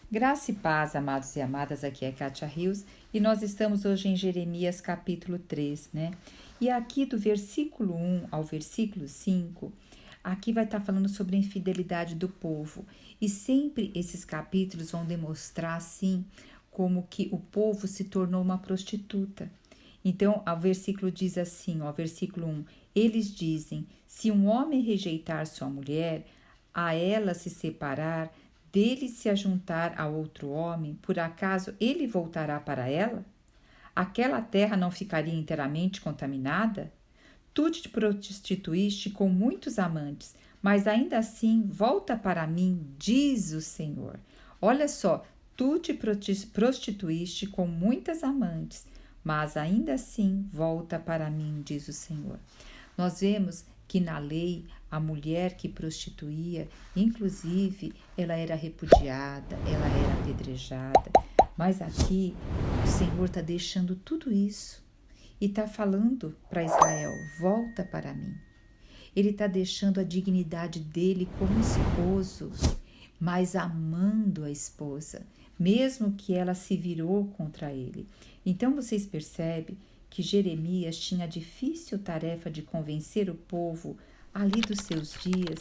Graça e paz, amados e amadas, aqui é Kátia Rios e nós estamos hoje em Jeremias capítulo 3, né? E aqui do versículo 1 ao versículo 5, aqui vai estar falando sobre a infidelidade do povo. E sempre esses capítulos vão demonstrar, assim, como que o povo se tornou uma prostituta. Então, o versículo diz assim, ó, versículo 1, eles dizem, se um homem rejeitar sua mulher, a ela se separar, dele se ajuntar a outro homem, por acaso ele voltará para ela? Aquela terra não ficaria inteiramente contaminada? Tu te prostituíste com muitos amantes, mas ainda assim volta para mim, diz o Senhor. Olha só, tu te prostituíste com muitas amantes, mas ainda assim volta para mim, diz o Senhor. Nós vemos que na lei a mulher que prostituía, inclusive, ela era repudiada, ela era apedrejada. Mas aqui o Senhor está deixando tudo isso e está falando para Israel: volta para mim. Ele está deixando a dignidade dele como esposo, mas amando a esposa, mesmo que ela se virou contra ele. Então vocês percebem que Jeremias tinha a difícil tarefa de convencer o povo ali dos seus dias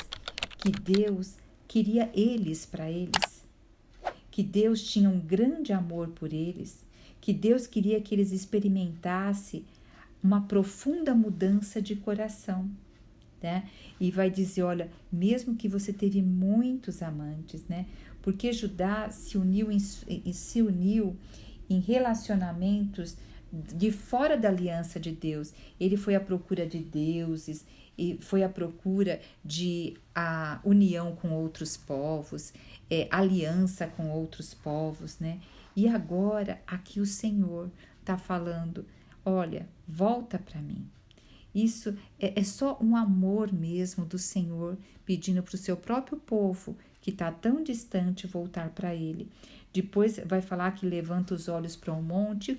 que Deus queria eles para eles, que Deus tinha um grande amor por eles, que Deus queria que eles experimentassem uma profunda mudança de coração, né? E vai dizer, olha, mesmo que você teve muitos amantes, né? Porque Judá se uniu em relacionamentos de fora da aliança de Deus. Ele foi à procura de deuses e foi à procura de a união com outros povos, aliança com outros povos, né? E agora aqui o Senhor está falando, olha, volta para mim. Isso é só um amor mesmo do Senhor pedindo para o seu próprio povo, que está tão distante, voltar para Ele. Depois vai falar que levanta os olhos para um monte. E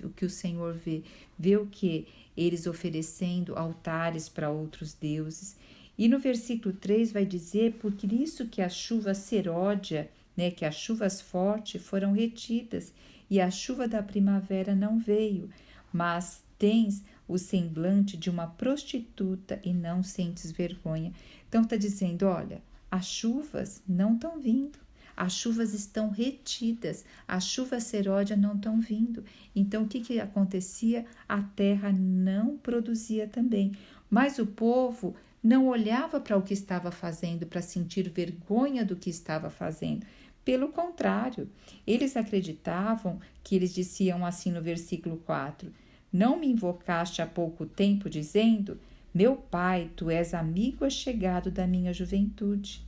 o que o Senhor vê? Vê o que? Eles oferecendo altares para outros deuses. E no versículo 3 vai dizer, por isso que a chuva seródia, né, que as chuvas fortes foram retidas e a chuva da primavera não veio, mas tens o semblante de uma prostituta e não sentes vergonha. Então está dizendo, olha, as chuvas não estão vindo, as chuvas estão retidas, as chuvas seródia não estão vindo. Então o que acontecia? A terra não produzia também, mas o povo não olhava para o que estava fazendo para sentir vergonha do que estava fazendo. Pelo contrário, eles acreditavam que eles diziam assim no versículo 4, não me invocaste há pouco tempo, dizendo, meu pai, tu és amigo achegado da minha juventude.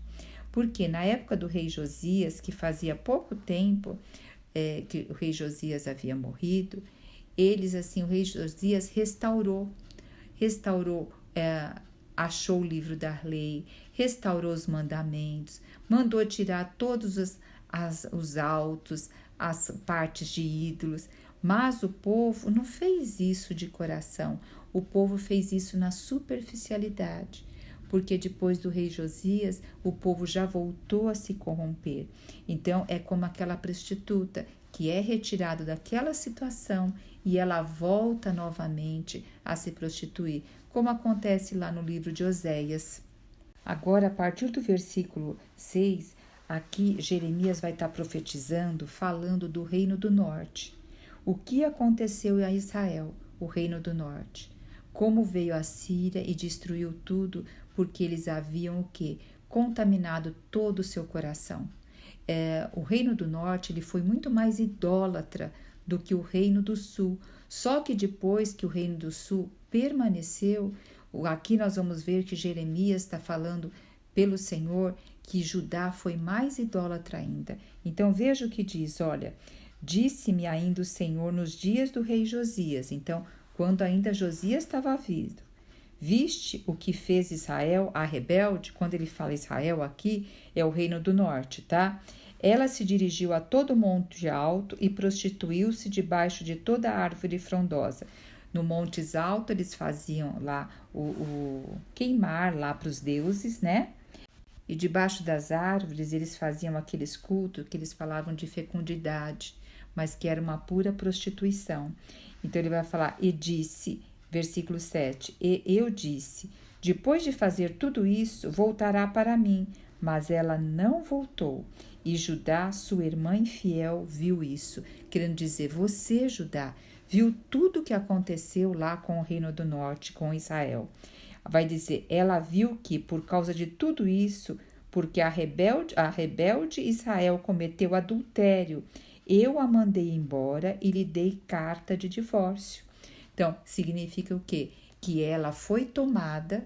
Porque na época do rei Josias, que fazia pouco tempo que o rei Josias havia morrido, o rei Josias restaurou, achou o livro da lei, restaurou os mandamentos, mandou tirar todos os altos, as partes de ídolos, mas o povo não fez isso de coração, o povo fez isso na superficialidade, porque depois do rei Josias, o povo já voltou a se corromper. Então, é como aquela prostituta que é retirada daquela situação e ela volta novamente a se prostituir, como acontece lá no livro de Oséias. Agora, a partir do versículo 6, aqui Jeremias vai estar profetizando, falando do reino do norte. O que aconteceu a Israel, o reino do norte? Como veio a Síria e destruiu tudo, porque eles haviam o quê? Contaminado todo o seu coração. O reino do norte ele foi muito mais idólatra do que o reino do sul. Só que depois que o reino do sul permaneceu, aqui nós vamos ver que Jeremias está falando pelo Senhor que Judá foi mais idólatra ainda. Então veja o que diz, olha, disse-me ainda o Senhor nos dias do rei Josias, então quando ainda Josias estava vivo, viste o que fez Israel, a rebelde, quando ele fala Israel aqui, é o reino do norte, tá? Ela se dirigiu a todo monte alto e prostituiu-se debaixo de toda árvore frondosa. No montes altos eles faziam lá o queimar lá para os deuses, né? e debaixo das árvores eles faziam aqueles cultos que eles falavam de fecundidade, mas que era uma pura prostituição. Então ele vai falar, e disse, versículo 7, e eu disse, depois de fazer tudo isso, voltará para mim, mas ela não voltou. E Judá, sua irmã infiel, viu isso, querendo dizer, você, Judá, viu tudo o que aconteceu lá com o Reino do Norte, com Israel. Vai dizer, ela viu que por causa de tudo isso, porque a rebelde Israel cometeu adultério, eu a mandei embora e lhe dei carta de divórcio. Então, significa o quê? Que ela foi tomada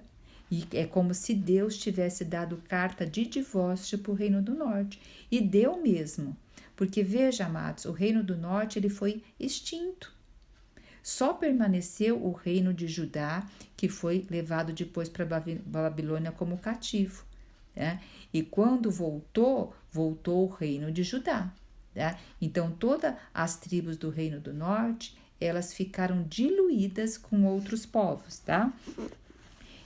e é como se Deus tivesse dado carta de divórcio para o Reino do Norte. E deu mesmo. Porque, veja, amados, o Reino do Norte ele foi extinto. Só permaneceu o reino de Judá, que foi levado depois para Babilônia como cativo. Né? E quando voltou o reino de Judá. Né? Então, todas as tribos do Reino do Norte, elas ficaram diluídas com outros povos, tá?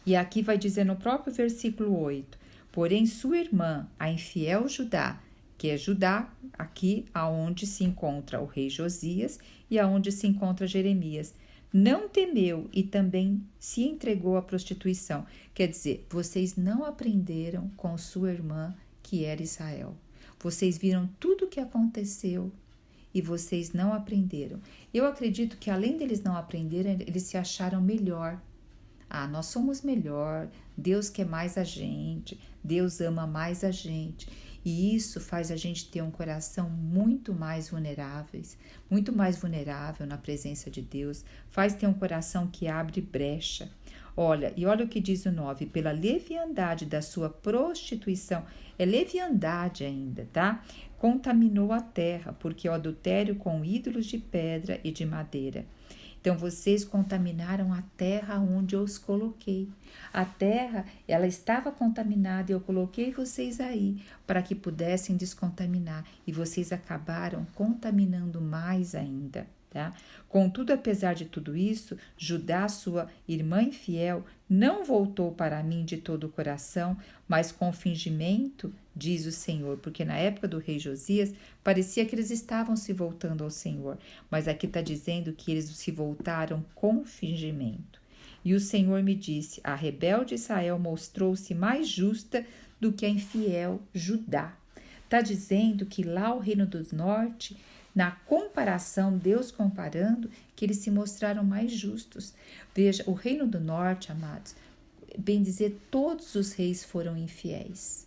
E aqui vai dizer no próprio versículo 8, porém sua irmã, a infiel Judá, que é Judá, aqui aonde se encontra o rei Josias e aonde se encontra Jeremias, não temeu e também se entregou à prostituição. Quer dizer, vocês não aprenderam com sua irmã, que era Israel. Vocês viram tudo o que aconteceu e vocês não aprenderam. Eu acredito que além deles não aprenderem, eles se acharam melhor. Ah, nós somos melhor, Deus quer mais a gente, Deus ama mais a gente. E isso faz a gente ter um coração muito mais vulnerável na presença de Deus, faz ter um coração que abre brecha. Olha o que diz o 9, pela leviandade da sua prostituição, é leviandade ainda, tá? Contaminou a terra, porque o adultério com ídolos de pedra e de madeira. Então, vocês contaminaram a terra onde eu os coloquei. A terra, ela estava contaminada e eu coloquei vocês aí para que pudessem descontaminar. E vocês acabaram contaminando mais ainda. Tá? Contudo, apesar de tudo isso, Judá, sua irmã infiel, não voltou para mim de todo o coração, mas com fingimento, diz o Senhor, porque na época do rei Josias parecia que eles estavam se voltando ao Senhor, mas aqui está dizendo que eles se voltaram com fingimento. E o Senhor me disse, a rebelde Israel mostrou-se mais justa do que a infiel Judá. Está dizendo que lá o reino do norte, na comparação, Deus comparando, que eles se mostraram mais justos. Veja, o reino do norte, amados, bem dizer, todos os reis foram infiéis.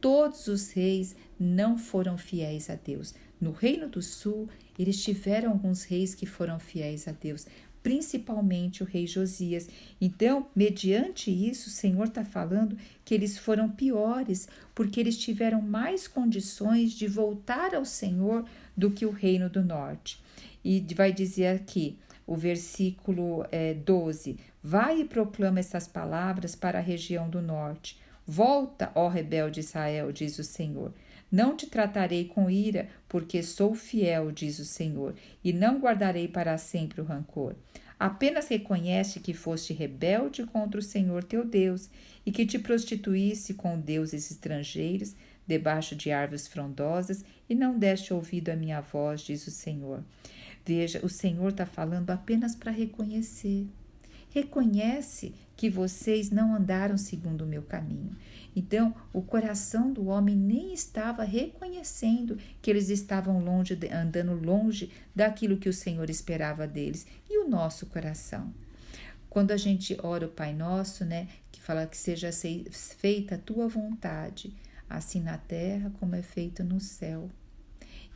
Todos os reis não foram fiéis a Deus. No reino do sul, eles tiveram alguns reis que foram fiéis a Deus, principalmente o rei Josias. Então, mediante isso, o Senhor está falando que eles foram piores, porque eles tiveram mais condições de voltar ao Senhor do que o reino do norte. E vai dizer aqui, o versículo 12, vai e proclama essas palavras para a região do norte. Volta, ó rebelde Israel, diz o Senhor. Não te tratarei com ira, porque sou fiel, diz o Senhor, e não guardarei para sempre o rancor. Apenas reconhece que foste rebelde contra o Senhor teu Deus e que te prostituísse com deuses estrangeiros debaixo de árvores frondosas e não deste ouvido à minha voz, diz o Senhor. Veja, o Senhor está falando apenas para reconhecer. Reconhece que vocês não andaram segundo o meu caminho. Então, o coração do homem nem estava reconhecendo que eles estavam andando longe daquilo que o Senhor esperava deles. E o nosso coração? Quando a gente ora o Pai Nosso, né, que fala que seja feita a tua vontade, assim na terra como é feita no céu.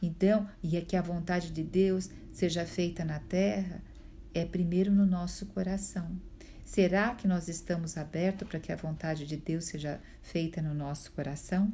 Então, e é que a vontade de Deus seja feita na terra, é primeiro no nosso coração. Será que nós estamos abertos para que a vontade de Deus seja feita no nosso coração?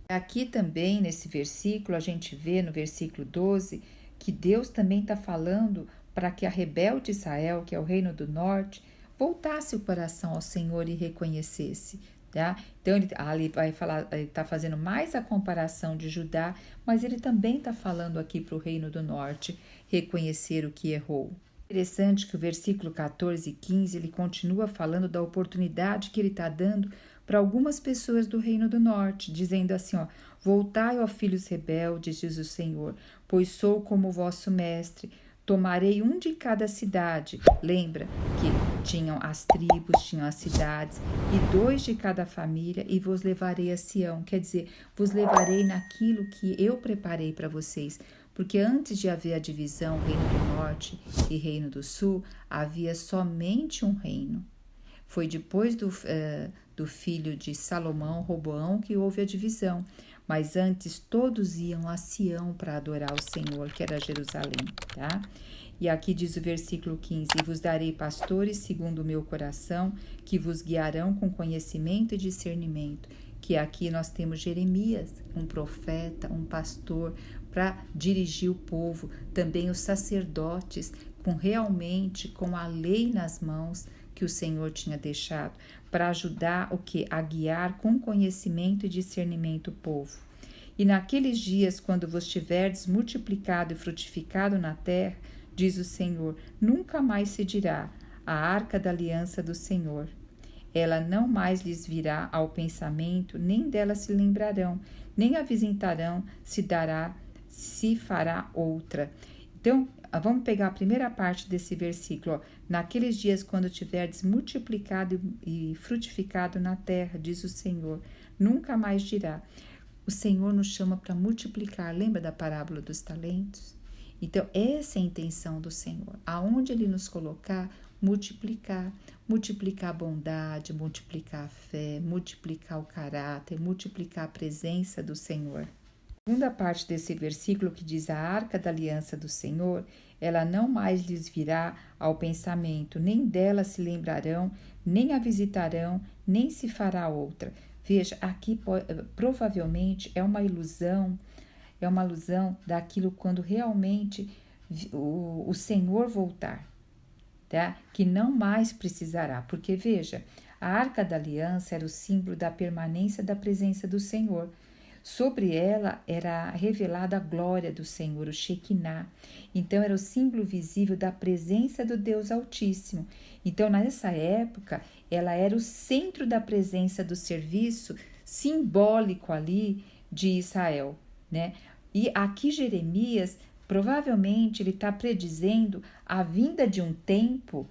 Aqui também, nesse versículo, a gente vê no versículo 12, que Deus também está falando para que a rebelde Israel, que é o reino do norte, voltasse o coração ao Senhor e reconhecesse. Tá? Então, ele vai falar, ele está fazendo mais a comparação de Judá, mas ele também está falando aqui para o reino do norte reconhecer o que errou. Interessante que o versículo 14 e 15 ele continua falando da oportunidade que ele está dando para algumas pessoas do Reino do Norte, dizendo assim, ó: voltai, ó filhos rebeldes, diz o Senhor, pois sou como o vosso mestre. Tomarei um de cada cidade. Lembra que tinham as tribos, tinham as cidades, e 2 de cada família, e vos levarei a Sião. Quer dizer, vos levarei naquilo que eu preparei para vocês. Porque antes de haver a divisão, Reino do Norte e Reino do Sul, havia somente um reino. Foi depois do filho de Salomão, Roboão, que houve a divisão. Mas antes todos iam a Sião para adorar o Senhor, que era Jerusalém, tá? E aqui diz o versículo 15: e vos darei pastores segundo o meu coração, que vos guiarão com conhecimento e discernimento. Que aqui nós temos Jeremias, um profeta, um pastor, para dirigir o povo. Também os sacerdotes, com a lei nas mãos, que o Senhor tinha deixado, para ajudar a guiar com conhecimento e discernimento o povo. E naqueles dias, quando vos tiverdes multiplicado e frutificado na terra, diz o Senhor, nunca mais se dirá: a arca da aliança do Senhor. Ela não mais lhes virá ao pensamento, nem dela se lembrarão, nem a visitarão, se fará outra. Então, vamos pegar a primeira parte desse versículo. Ó. Naqueles dias, quando tiverdes multiplicado e frutificado na terra, diz o Senhor, nunca mais dirá. O Senhor nos chama para multiplicar. Lembra da parábola dos talentos? Então, essa é a intenção do Senhor. Aonde Ele nos colocar, multiplicar. Multiplicar a bondade, multiplicar a fé, multiplicar o caráter, multiplicar a presença do Senhor. A segunda parte desse versículo que diz a arca da aliança do Senhor, ela não mais lhes virá ao pensamento, nem dela se lembrarão, nem a visitarão, nem se fará outra. Veja, aqui provavelmente é uma alusão daquilo quando realmente o Senhor voltar, tá? Que não mais precisará, porque veja, a arca da aliança era o símbolo da permanência da presença do Senhor. Sobre ela era revelada a glória do Senhor, o Shekinah. Então, era o símbolo visível da presença do Deus Altíssimo. Então, nessa época, ela era o centro da presença do serviço simbólico ali de Israel, né? E aqui Jeremias, provavelmente, ele está predizendo a vinda de um tempo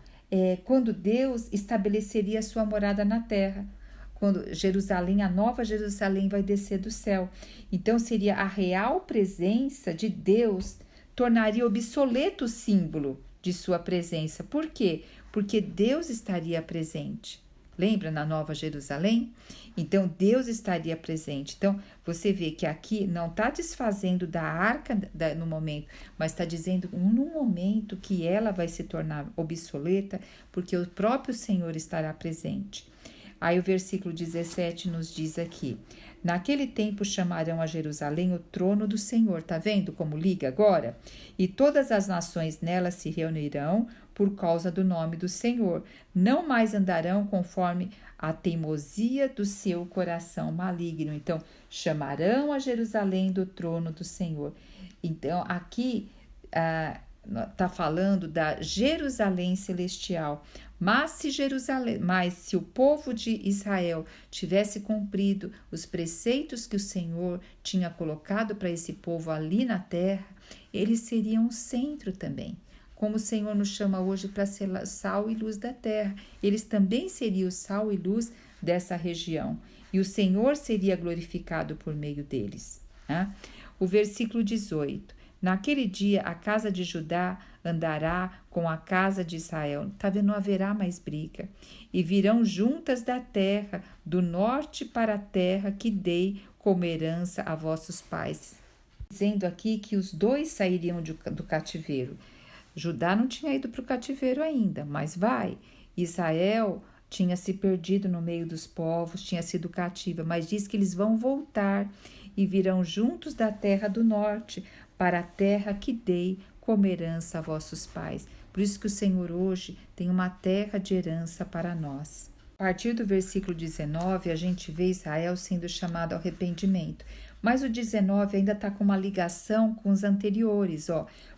quando Deus estabeleceria a sua morada na terra. Quando Jerusalém, a nova Jerusalém vai descer do céu. Então, seria a real presença de Deus, tornaria obsoleto o símbolo de sua presença. Por quê? Porque Deus estaria presente. Lembra na Nova Jerusalém? Então, Deus estaria presente. Então, você vê que aqui não está desfazendo da arca no momento, mas está dizendo num momento que ela vai se tornar obsoleta, porque o próprio Senhor estará presente. Aí o versículo 17 nos diz aqui, naquele tempo chamarão a Jerusalém o trono do Senhor, tá vendo como liga agora? E todas as nações nela se reunirão por causa do nome do Senhor, não mais andarão conforme a teimosia do seu coração maligno. Então, chamarão a Jerusalém do trono do Senhor. Então, aqui está falando da Jerusalém celestial. Mas se o povo de Israel tivesse cumprido os preceitos que o Senhor tinha colocado para esse povo ali na terra, eles seriam o centro também. Como o Senhor nos chama hoje para ser sal e luz da terra, eles também seriam o sal e luz dessa região. E o Senhor seria glorificado por meio deles. Né? O versículo 18. Naquele dia, a casa de Judá andará com a casa de Israel. Está vendo? Não haverá mais briga. E virão juntas da terra, do norte para a terra que dei como herança a vossos pais. Dizendo aqui que os dois sairiam do cativeiro. Judá não tinha ido para o cativeiro ainda, mas vai. Israel tinha se perdido no meio dos povos, tinha sido cativa, mas diz que eles vão voltar e virão juntos da terra do norte para a terra que dei como herança a vossos pais. Por isso que o Senhor hoje tem uma terra de herança para nós. A partir do versículo 19, a gente vê Israel sendo chamado ao arrependimento. Mas o 19 ainda está com uma ligação com os anteriores,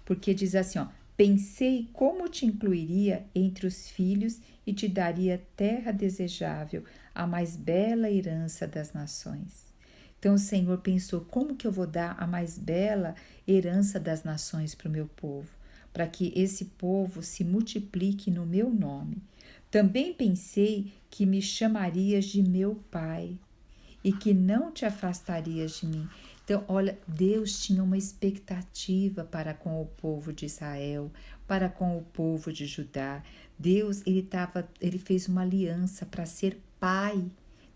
porque diz assim, pensei como te incluiria entre os filhos e te daria terra desejável, a mais bela herança das nações. Então o Senhor pensou, como que eu vou dar a mais bela herança das nações para o meu povo? Para que esse povo se multiplique no meu nome. Também pensei que me chamarias de meu Pai e que não te afastarias de mim. Então, olha, Deus tinha uma expectativa para com o povo de Israel, para com o povo de Judá. Deus, ele fez uma aliança para ser pai,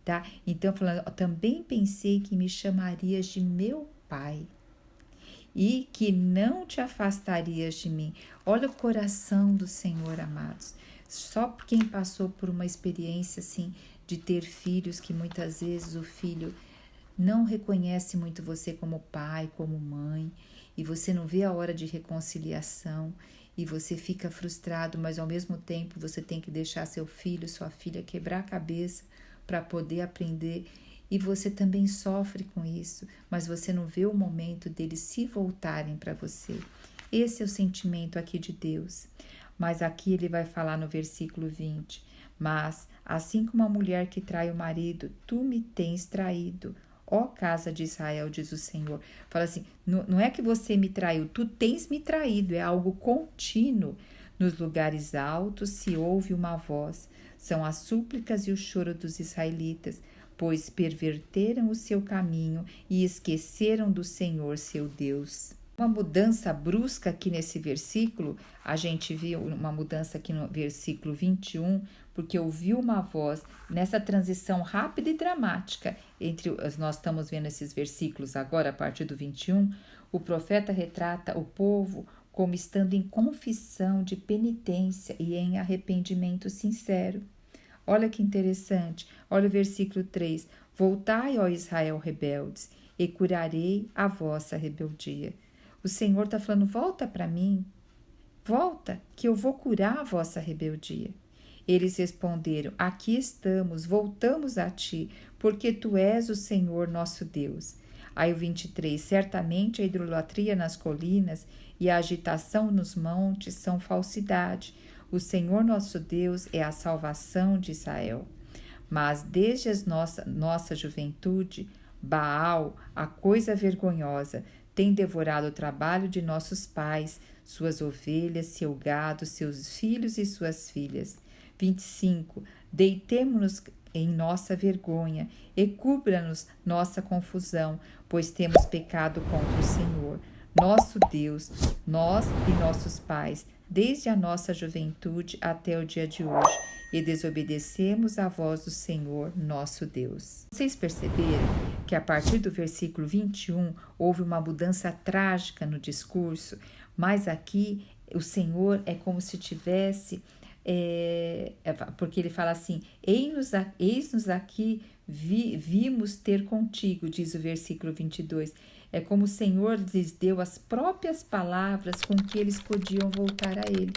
tá? Então, falando, também pensei que me chamarias de meu Pai e que não te afastarias de mim. Olha o coração do Senhor, amados. Só quem passou por uma experiência assim de ter filhos, que muitas vezes o filho não reconhece muito você como pai, como mãe, e você não vê a hora de reconciliação, e você fica frustrado, mas ao mesmo tempo você tem que deixar seu filho, sua filha quebrar a cabeça para poder aprender, e você também sofre com isso, mas você não vê o momento deles se voltarem para você. Esse é o sentimento aqui de Deus. Mas aqui ele vai falar no versículo 20, mas assim como a mulher que trai o marido, tu me tens traído, ó casa de Israel, diz o Senhor. Fala assim, não é que você me traiu, tu tens me traído, é algo contínuo. Nos lugares altos se ouve uma voz, são as súplicas e o choro dos israelitas, pois perverteram o seu caminho e esqueceram do Senhor seu Deus. Uma mudança brusca aqui nesse versículo, a gente viu uma mudança aqui no versículo 21, porque ouviu uma voz nessa transição rápida e dramática entre nós estamos vendo esses versículos agora a partir do 21, o profeta retrata o povo como estando em confissão de penitência e em arrependimento sincero. Olha que interessante, olha o versículo 3, voltai, ó Israel rebeldes, e curarei a vossa rebeldia. O Senhor está falando, volta para mim, volta, que eu vou curar a vossa rebeldia. Eles responderam, aqui estamos, voltamos a ti, porque tu és o Senhor nosso Deus. Aí o 23, certamente a idolatria nas colinas e a agitação nos montes são falsidade. O Senhor nosso Deus é a salvação de Israel. Mas desde a nossa juventude, Baal, a coisa vergonhosa, tem devorado o trabalho de nossos pais, suas ovelhas, seu gado, seus filhos e suas filhas. 25. Deitemo-nos em nossa vergonha e cubra-nos nossa confusão, pois temos pecado contra o Senhor, nosso Deus, nós e nossos pais, desde a nossa juventude até o dia de hoje, e desobedecemos a voz do Senhor, nosso Deus. Vocês perceberam que a partir do versículo 21 houve uma mudança trágica no discurso, mas aqui o Senhor é como se tivesse, porque ele fala assim, eis-nos aqui, vimos ter contigo, diz o versículo 22. É como o Senhor lhes deu as próprias palavras com que eles podiam voltar a Ele.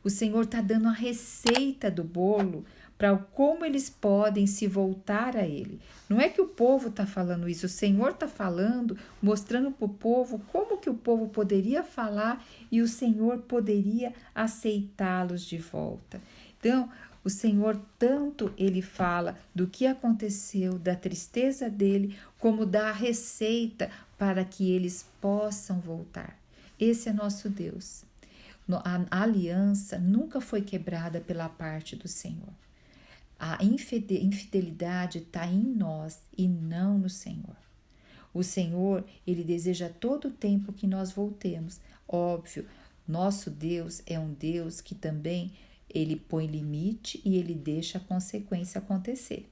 O Senhor está dando a receita do bolo para como eles podem se voltar a Ele. Não é que o povo está falando isso, o Senhor está falando, mostrando para o povo como que o povo poderia falar e o Senhor poderia aceitá-los de volta. Então, o Senhor tanto ele fala do que aconteceu, da tristeza dele, como da receita para que eles possam voltar. Esse é nosso Deus. A aliança nunca foi quebrada pela parte do Senhor. A infidelidade está em nós e não no Senhor. O Senhor, ele deseja todo o tempo que nós voltemos. Óbvio, nosso Deus é um Deus que também ele põe limite e ele deixa a consequência acontecer,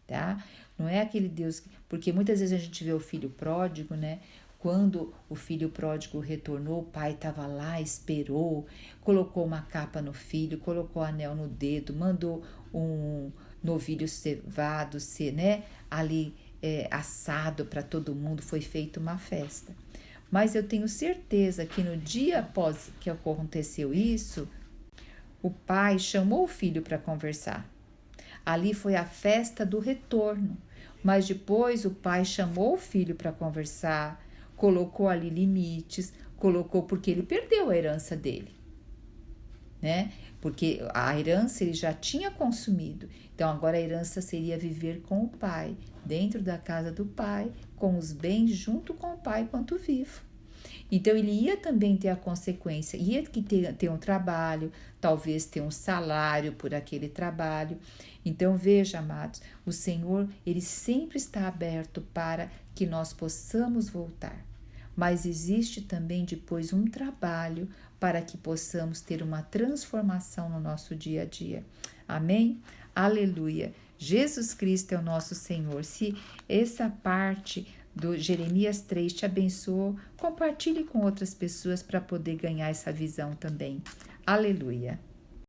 tá? Não é aquele Deus, porque muitas vezes a gente vê o filho pródigo, né? Quando o filho pródigo retornou, o pai estava lá, esperou, colocou uma capa no filho, colocou anel no dedo, mandou um novilho cevado ser, né, ali assado para todo mundo, foi feita uma festa. Mas eu tenho certeza que no dia após que aconteceu isso, o pai chamou o filho para conversar. Ali foi a festa do retorno, mas depois o pai chamou o filho para conversar, colocou ali limites, colocou porque ele perdeu a herança dele. né? Porque a herança ele já tinha consumido. Então agora a herança seria viver com o pai, dentro da casa do pai, com os bens junto com o pai enquanto vivo. Então ele ia também ter a consequência, ia que ter um trabalho, talvez ter um salário por aquele trabalho. Então veja, amados, o Senhor ele sempre está aberto para que nós possamos voltar. Mas existe também depois um trabalho para que possamos ter uma transformação no nosso dia a dia. Amém? Aleluia! Jesus Cristo é o nosso Senhor. Se essa parte do Jeremias 3 te abençoou, compartilhe com outras pessoas para poder ganhar essa visão também. Aleluia!